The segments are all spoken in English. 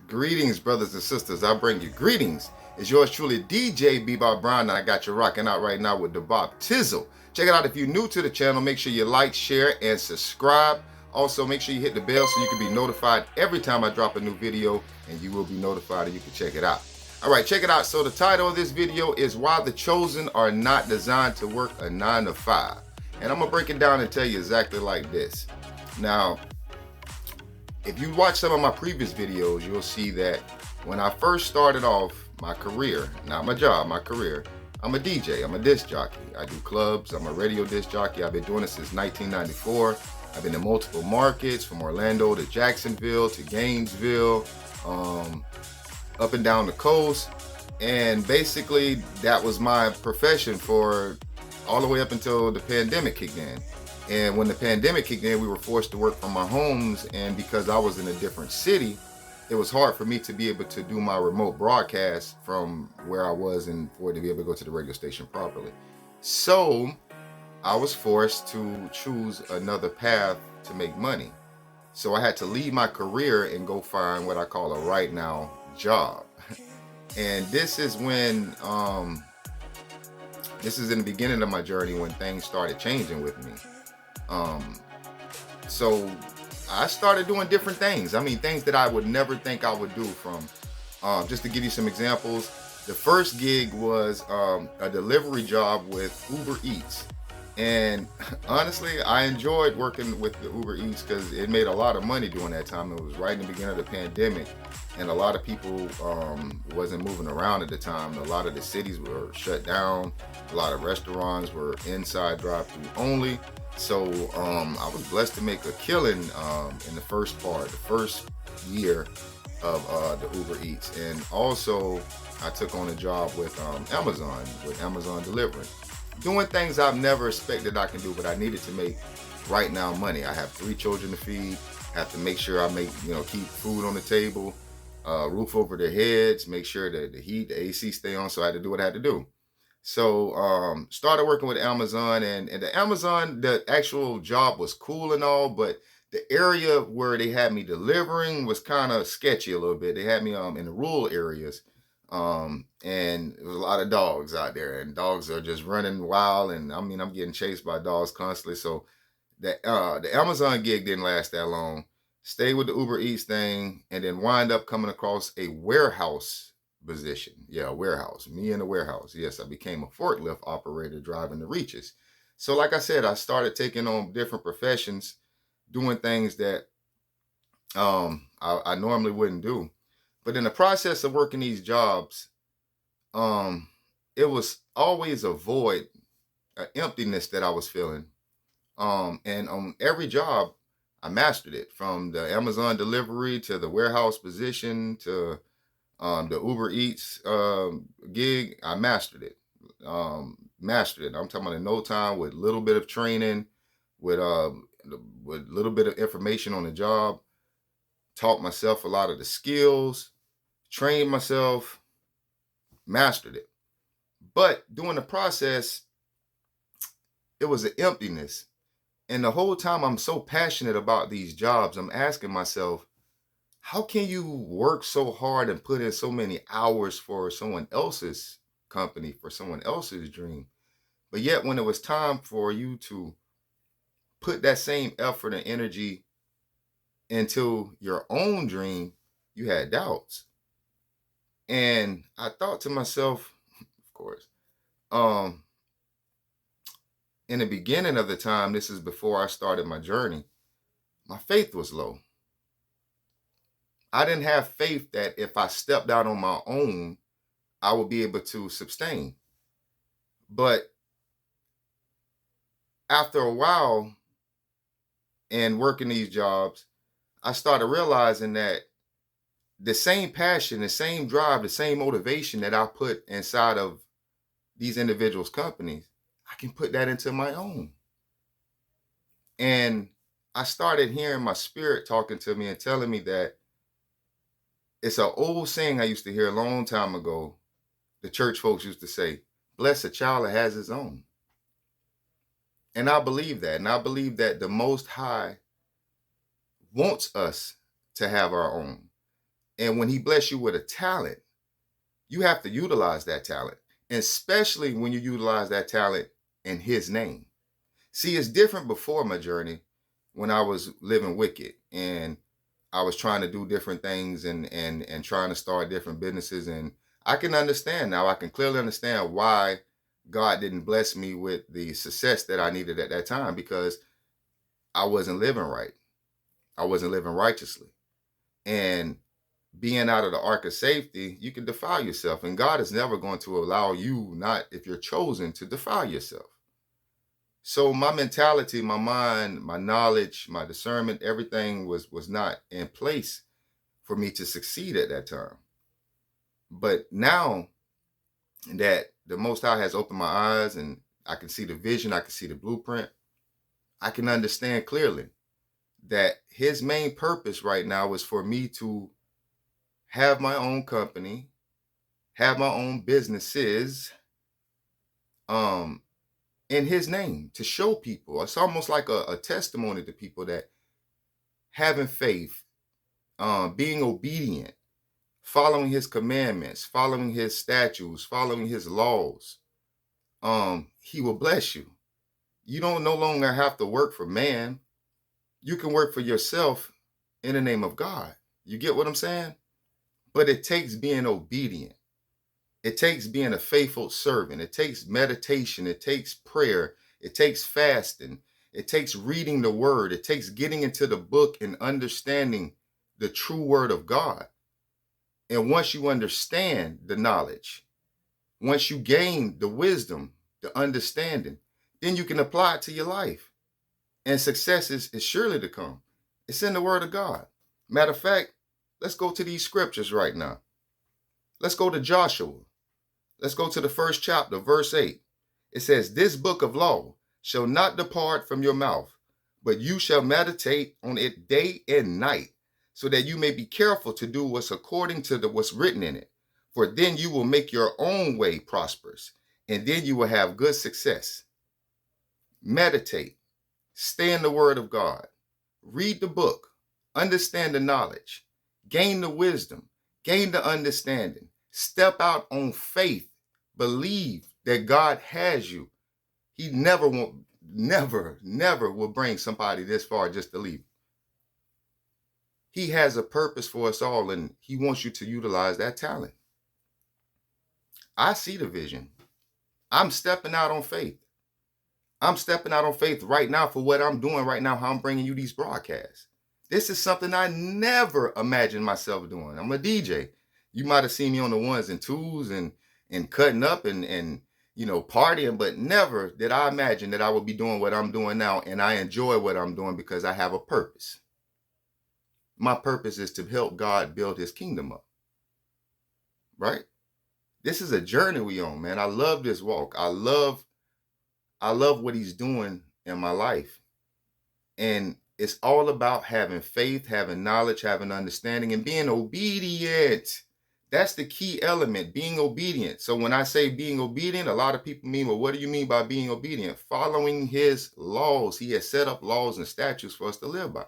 Greetings, brothers and sisters. I bring you greetings. It's yours truly, DJ Bebop Brown, and I got you rocking out right now with the Bob Tizzle. Check it out. If you're new to the channel, make sure you like, share, and subscribe. Also, make sure you hit the bell so you can be notified every time I drop a new video, and you will be notified and you can check it out. All right, check it out. So the title of this video is Why the Chosen Are Not Designed to Work a 9 to 5. And I'm going to break it down and tell you exactly like this. Now, if you watch some of my previous videos, you'll see that when I first started off my career, not my job, my career, I'm a DJ, I'm a disc jockey. I do clubs, I'm a radio disc jockey. I've been doing it since 1994. I've been in multiple markets, from Orlando to Jacksonville to Gainesville, up and down the coast. And basically that was my profession for all the way up until the pandemic kicked in. And when the pandemic kicked in, we were forced to work from our homes. And because I was in a different city, it was hard for me to be able to do my remote broadcast from where I was and for it to be able to go to the radio station properly. So I was forced to choose another path to make money. So I had to leave my career and go find what I call a right now job. And this is when, this is in the beginning of my journey when things started changing with me. So I started doing different things. I mean, things that I would never think I would do. From just to give you some examples, the first gig was a delivery job with Uber Eats. And honestly, I enjoyed working with the Uber Eats because it made a lot of money during that time. It was right in the beginning of the pandemic, and a lot of people wasn't moving around at the time. A lot of the cities were shut down. A lot of restaurants were inside drive-through only. So I was blessed to make a killing in the first year of the Uber Eats. And also I took on a job with Amazon Delivery, doing things I've never expected I can do, but I needed to make right now money. I have 3 children to feed, have to make sure I keep food on the table, roof over their heads, make sure that the heat, the AC stay on. So I had to do what I had to do. So started working with Amazon, and the Amazon, the actual job was cool and all, but the area where they had me delivering was kind of sketchy a little bit. They had me in the rural areas, and there was a lot of dogs out there, and dogs are just running wild, and I mean, I'm getting chased by dogs constantly. So the Amazon gig didn't last that long. Stayed with the Uber Eats thing, and then wind up coming across a warehouse position. Yeah, a warehouse. Me in a warehouse. Yes, I became a forklift operator driving the reaches. So like I said, I started taking on different professions, doing things that I normally wouldn't do. But in the process of working these jobs, it was always a void, an emptiness that I was feeling. And on every job, I mastered it, from the Amazon delivery to the warehouse position to the Uber Eats gig. I mastered it. Mastered it. I'm talking about in no time, with a little bit of training, with a little bit of information on the job. Taught myself a lot of the skills, trained myself, mastered it. But during the process, it was an emptiness. And the whole time I'm so passionate about these jobs, I'm asking myself, how can you work so hard and put in so many hours for someone else's company, for someone else's dream, but yet when it was time for you to put that same effort and energy into your own dream, you had doubts? And I thought to myself, of course, in the beginning of the time, this is before I started my journey, my faith was low. I didn't have faith that if I stepped out on my own, I would be able to sustain. But after a while and working these jobs, I started realizing that the same passion, the same drive, the same motivation that I put inside of these individuals' companies, I can put that into my own. And I started hearing my spirit talking to me and telling me that it's an old saying I used to hear a long time ago. The church folks used to say, bless a child that has his own. And I believe that. And I believe that the Most High wants us to have our own. And when he bless you with a talent, you have to utilize that talent, and especially when you utilize that talent in his name. See, it's different before my journey when I was living wicked and I was trying to do different things and trying to start different businesses. And I can understand now, I can clearly understand why God didn't bless me with the success that I needed at that time, because I wasn't living right. I wasn't living righteously. And being out of the ark of safety, you can defile yourself. And God is never going to allow you, not if you're chosen, to defile yourself. So my mentality, my mind, my knowledge, my discernment, everything was not in place for me to succeed at that time. But now that the Most High has opened my eyes and I can see the vision, I can see the blueprint, I can understand clearly that his main purpose right now is for me to have my own company, have my own businesses, um, in his name, to show people. It's almost like a testimony to people that having faith, being obedient, following his commandments, following his statutes, following his laws, he will bless you. You don't no longer have to work for man. You can work for yourself in the name of God. You get what I'm saying? But it takes being obedient. It takes being a faithful servant. It takes meditation. It takes prayer. It takes fasting. It takes reading the word. It takes getting into the book and understanding the true word of God. And once you understand the knowledge, once you gain the wisdom, the understanding, then you can apply it to your life. And success is surely to come. It's in the word of God. Matter of fact, let's go to these scriptures right now. Let's go to Joshua. Let's go to the first chapter, verse 8. It says, "This book of law shall not depart from your mouth, but you shall meditate on it day and night, so that you may be careful to do what's according to what's written in it. For then you will make your own way prosperous, and then you will have good success." Meditate, stay in the word of God, read the book, understand the knowledge, gain the wisdom, gain the understanding, step out on faith, believe that God has you. He never will bring somebody this far just to leave. He has a purpose for us all, and he wants you to utilize that talent. I see the vision. I'm stepping out on faith. I'm stepping out on faith right now for what I'm doing right now, how I'm bringing you these broadcasts. This is something I never imagined myself doing. I'm a DJ. You might have seen me on the ones and twos and cutting up and partying, but never did I imagine that I would be doing what I'm doing now. And I enjoy what I'm doing because I have a purpose. My purpose is to help God build his kingdom up. Right? This is a journey we on, man. I love this walk. I love what he's doing in my life. And it's all about having faith, having knowledge, having understanding, and being obedient. That's the key element, being obedient. So when I say being obedient, a lot of people mean, well, what do you mean by being obedient? Following his laws. He has set up laws and statutes for us to live by.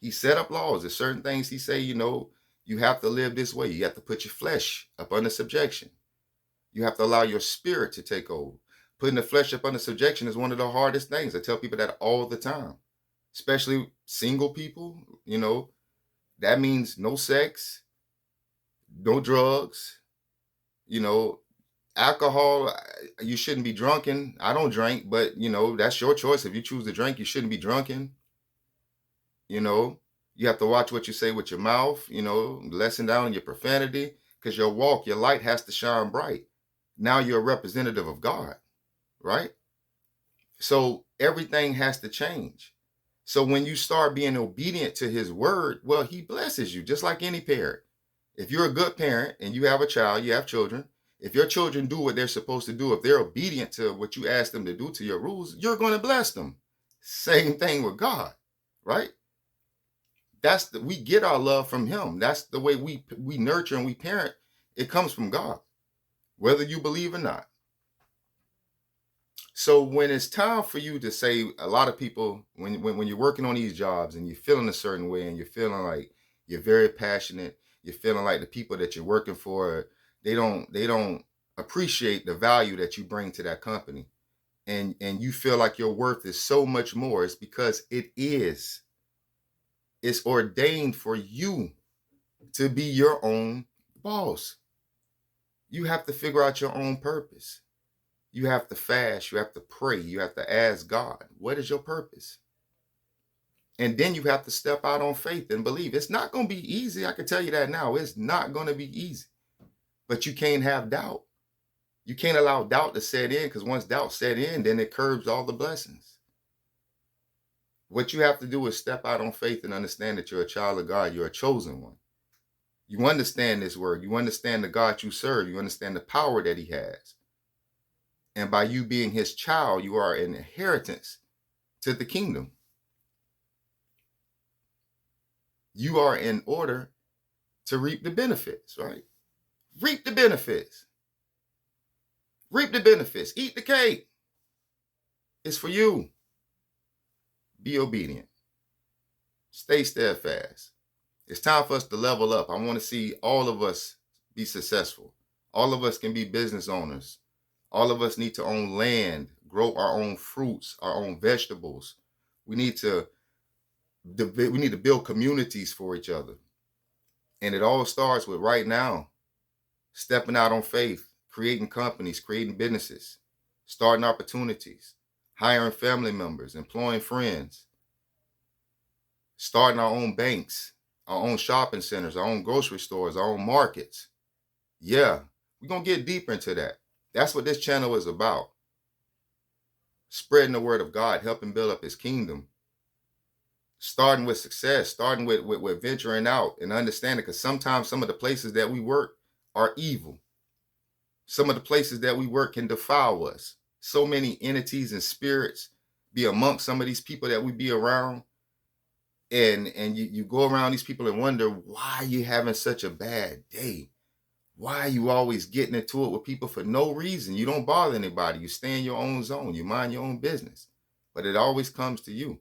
He set up laws. There's certain things he say, you have to live this way. You have to put your flesh up under subjection. You have to allow your spirit to take over. Putting the flesh up under subjection is one of the hardest things. I tell people that all the time, especially single people. That means no sex, no drugs, alcohol. You shouldn't be drunken. I don't drink, but that's your choice. If you choose to drink, you shouldn't be drunken. You have to watch what you say with your mouth, lessen down your profanity, because your walk, your light has to shine bright. Now you're a representative of God. Right? So everything has to change. So when you start being obedient to his word, well, he blesses you just like any parent. If you're a good parent and you have a child, you have children, if your children do what they're supposed to do, if they're obedient to what you ask them to do, to your rules, you're going to bless them. Same thing with God, right? We get our love from him. That's the way we nurture and we parent. It comes from God, whether you believe or not. So when it's time for you to say, a lot of people, when you're working on these jobs and you're feeling a certain way and you're feeling like, You're very passionate. You're feeling like the people that you're working for, they don't appreciate the value that you bring to that company. And you feel like your worth is so much more. It's because it is. It's ordained for you to be your own boss. You have to figure out your own purpose. You have to fast, you have to pray, you have to ask God, what is your purpose? And then you have to step out on faith and believe. It's not going to be easy. I can tell you that now. It's not going to be easy. But you can't have doubt. You can't allow doubt to set in, because once doubt set in, then it curbs all the blessings. What you have to do is step out on faith and understand that you're a child of God. You're a chosen one. You understand this word. You understand the God you serve. You understand the power that he has. And by you being his child, you are an inheritance to the kingdom. You are in order to reap the benefits, right? Reap the benefits. Reap the benefits. Eat the cake. It's for you. Be obedient. Stay steadfast. It's time for us to level up. I want to see all of us be successful. All of us can be business owners. All of us need to own land, grow our own fruits, our own vegetables. We need to build communities for each other. And it all starts with right now, stepping out on faith, creating companies, creating businesses, starting opportunities, hiring family members, employing friends, starting our own banks, our own shopping centers, our own grocery stores, our own markets. Yeah, we're going to get deeper into that. That's what this channel is about. Spreading the word of God, helping build up his kingdom. Starting with success, starting with venturing out and understanding, because sometimes some of the places that we work are evil. Some of the places that we work can defile us. So many entities and spirits be amongst some of these people that we be around. And you go around these people and wonder why you having such a bad day. Why are you always getting into it with people for no reason? You don't bother anybody. You stay in your own zone. You mind your own business. But it always comes to you.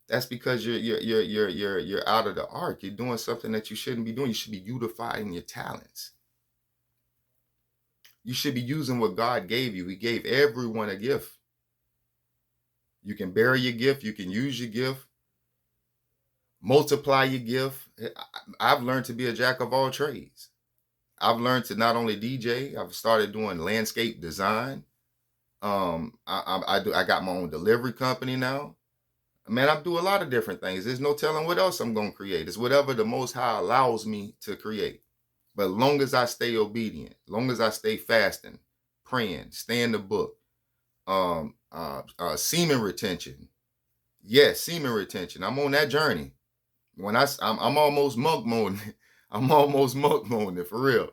That's because you're out of the arc. You're doing something that you shouldn't be doing. You should be utilizing your talents. You should be using what God gave you. He gave everyone a gift. You can bury your gift. You can use your gift. Multiply your gift. I've learned to be a jack of all trades. I've learned to not only DJ, I've started doing landscape design. I got my own delivery company now. Man, I do a lot of different things. There's no telling what else I'm going to create. It's whatever the Most High allows me to create. But long as I stay obedient, long as I stay fasting, praying, stay in the book, semen retention. Yes, semen retention. I'm on that journey. I'm almost monk mode. I'm almost monk mode for real.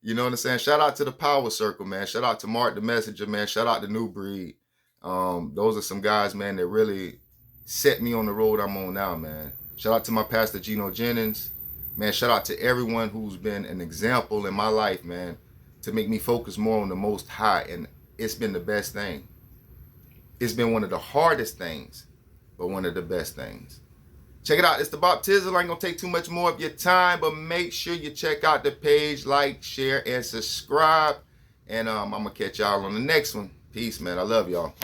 You know what I'm saying? Shout out to the Power Circle, man. Shout out to Mark the Messenger, man. Shout out to New Breed. Those are some guys, man, that really set me on the road I'm on now, man. Shout out to my pastor, Gino Jennings. Man, shout out to everyone who's been an example in my life, man, to make me focus more on the Most High. And it's been the best thing. It's been one of the hardest things, but one of the best things. Check it out. It's the Bob Tizzle. I ain't going to take too much more of your time, but make sure you check out the page, like, share, and subscribe. And I'm going to catch y'all on the next one. Peace, man. I love y'all.